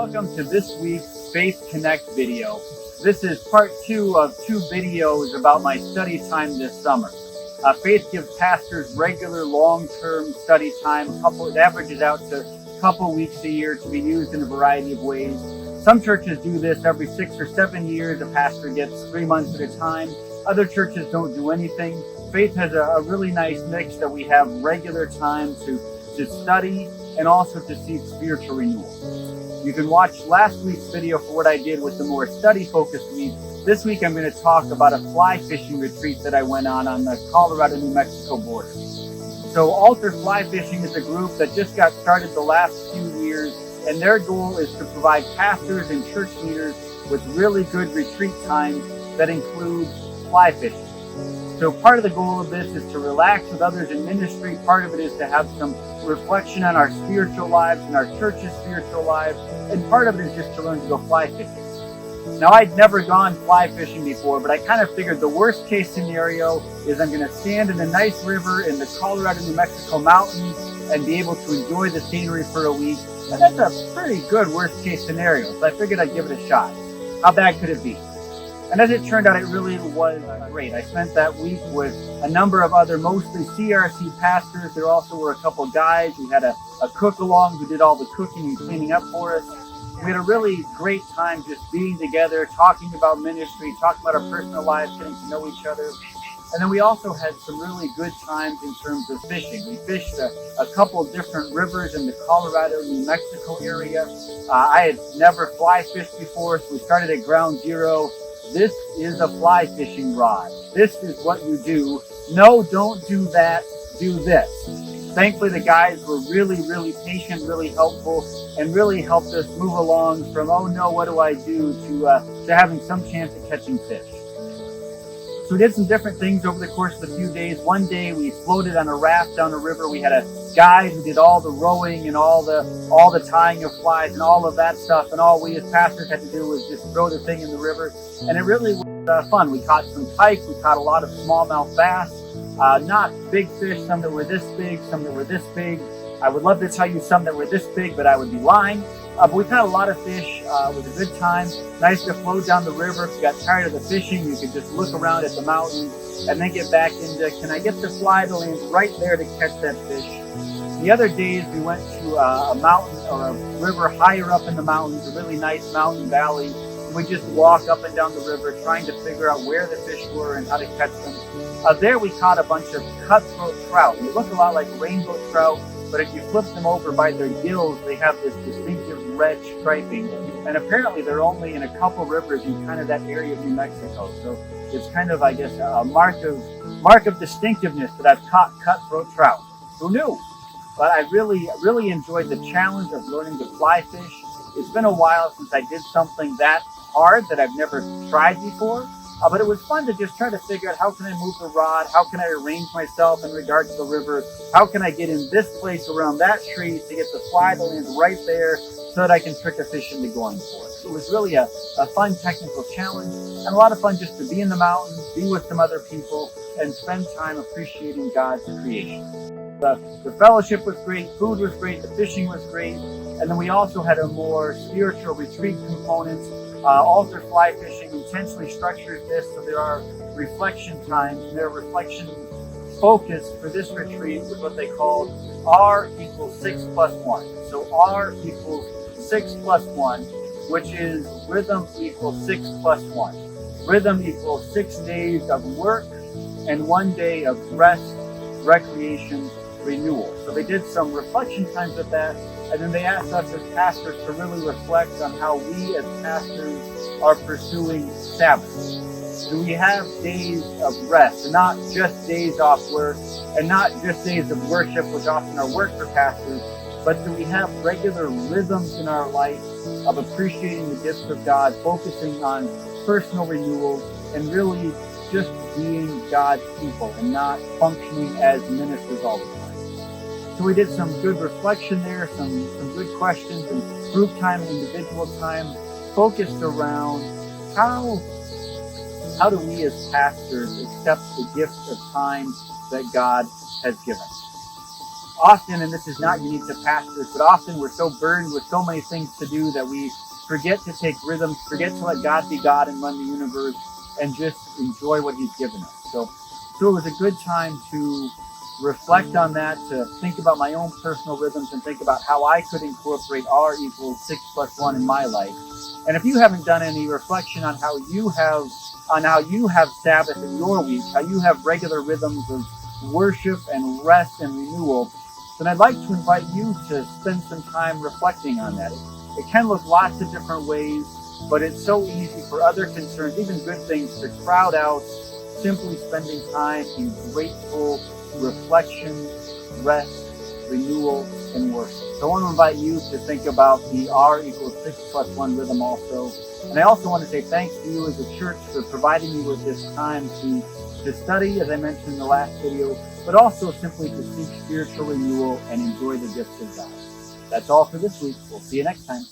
Welcome to this week's Faith Connect video. This is part 2 of 2 videos about my study time this summer. Faith gives pastors regular long-term study time. It averages out to a couple weeks a year to be used in a variety of ways. Some churches do this every 6 or 7 years. A pastor gets 3 months at a time. Other churches don't do anything. Faith has a really nice mix that we have regular time to study and also to seek spiritual renewal. You can watch last week's video for what I did with the more study-focused week. This week I'm going to talk about a fly fishing retreat that I went on the Colorado-New Mexico border. So Altar Fly Fishing is a group that just got started the last few years, and their goal is to provide pastors and church leaders with really good retreat times that include fly fishing. So part of the goal of this is to relax with others in ministry. Part of it is to have some reflection on our spiritual lives and our church's spiritual lives. And part of it is just to learn to go fly fishing. Now, I'd never gone fly fishing before, but I kind of figured the worst case scenario is I'm going to stand in a nice river in the Colorado-New Mexico mountains and be able to enjoy the scenery for a week. And that's a pretty good worst case scenario. So I figured I'd give it a shot. How bad could it be? And as it turned out, it really was great. I spent that week with a number of other, mostly CRC pastors. There also were a couple guys. We had a cook along who did all the cooking and cleaning up for us. We had a really great time just being together, talking about ministry, talking about our personal lives, getting to know each other. And then we also had some really good times in terms of fishing. We fished a couple of different rivers in the Colorado, New Mexico area. I had never fly fished before, so we started at ground zero. This is a fly fishing rod. This is what you do. No, don't do that. Do this. Thankfully, the guys were really, really patient, really helpful, and really helped us move along from, oh no, what do I do, to having some chance at catching fish. So we did some different things over the course of a few days. One day we floated on a raft down a river. We had a guy who did all the rowing and all the tying of flies and all of that stuff. And all we as pastors had to do was just throw the thing in the river. And it really was fun. We caught some pike. We caught a lot of smallmouth bass. Not big fish, some that were this big, some that were this big. I would love to tell you some that were this big, but I would be lying. But we caught a lot of fish. It was a good time. Nice to float down the river. If you got tired of the fishing, you could just look around at the mountains and then get back into, can I get the fly to land right there to catch that fish? The other days we went to a mountain or a river higher up in the mountains, a really nice mountain valley. We just walk up and down the river trying to figure out where the fish were and how to catch them. There we caught a bunch of cutthroat trout. They look a lot like rainbow trout, but if you flip them over by their gills, they have this distinctive red striping. And apparently they're only in a couple rivers in kind of that area of New Mexico. So it's kind of, I guess, a mark of distinctiveness that I've caught cutthroat trout. Who knew? But I really enjoyed the challenge of learning to fly fish. It's been a while since I did something that hard that I've never tried before. But it was fun to just try to figure out how can I move the rod, how can I arrange myself in regard to the river, how can I get in this place around that tree to get the fly to land right there so that I can trick a fish into going for it. So it was really a fun technical challenge and a lot of fun just to be in the mountains, be with some other people, and spend time appreciating God's creation. The fellowship was great, food was great, the fishing was great, and then we also had a more spiritual retreat component. Altar Fly Fishing intentionally structures this so there are reflection times, and their reflection focus for this retreat was what they called R equals 6 plus 1. So R equals 6 plus 1, which is rhythm equals 6 plus 1. Rhythm equals 6 days of work and 1 day of rest, recreation, renewal. So they did some reflection times with that. And then they asked us as pastors to really reflect on how we as pastors are pursuing Sabbath. Do we have days of rest, and not just days off work, and not just days of worship, which often are work for pastors, but do we have regular rhythms in our life of appreciating the gifts of God, focusing on personal renewal, and really just being God's people and not functioning as ministers all the time? So we did some good reflection there, some good questions, and group time and individual time focused around how do we as pastors accept the gift of time that God has given. Often, and this is not unique to pastors, but often we're so burdened with so many things to do that we forget to take rhythms, forget to let God be God and run the universe, and just enjoy what He's given us. So it was a good time to reflect on that, to think about my own personal rhythms and think about how I could incorporate R equals 6 plus 1 in my life. And if you haven't done any reflection on how you have Sabbath in your week, how you have regular rhythms of worship and rest and renewal, then I'd like to invite you to spend some time reflecting on that. It can look lots of different ways, but it's so easy for other concerns, even good things, to crowd out simply spending time in grateful reflection, rest, renewal, and worship. So I want to invite you to think about the R equals 6 plus 1 rhythm also. And I also want to say thanks to you as a church for providing me with this time to study, as I mentioned in the last video, but also simply to seek spiritual renewal and enjoy the gifts of God. That's all for this week. We'll see you next time.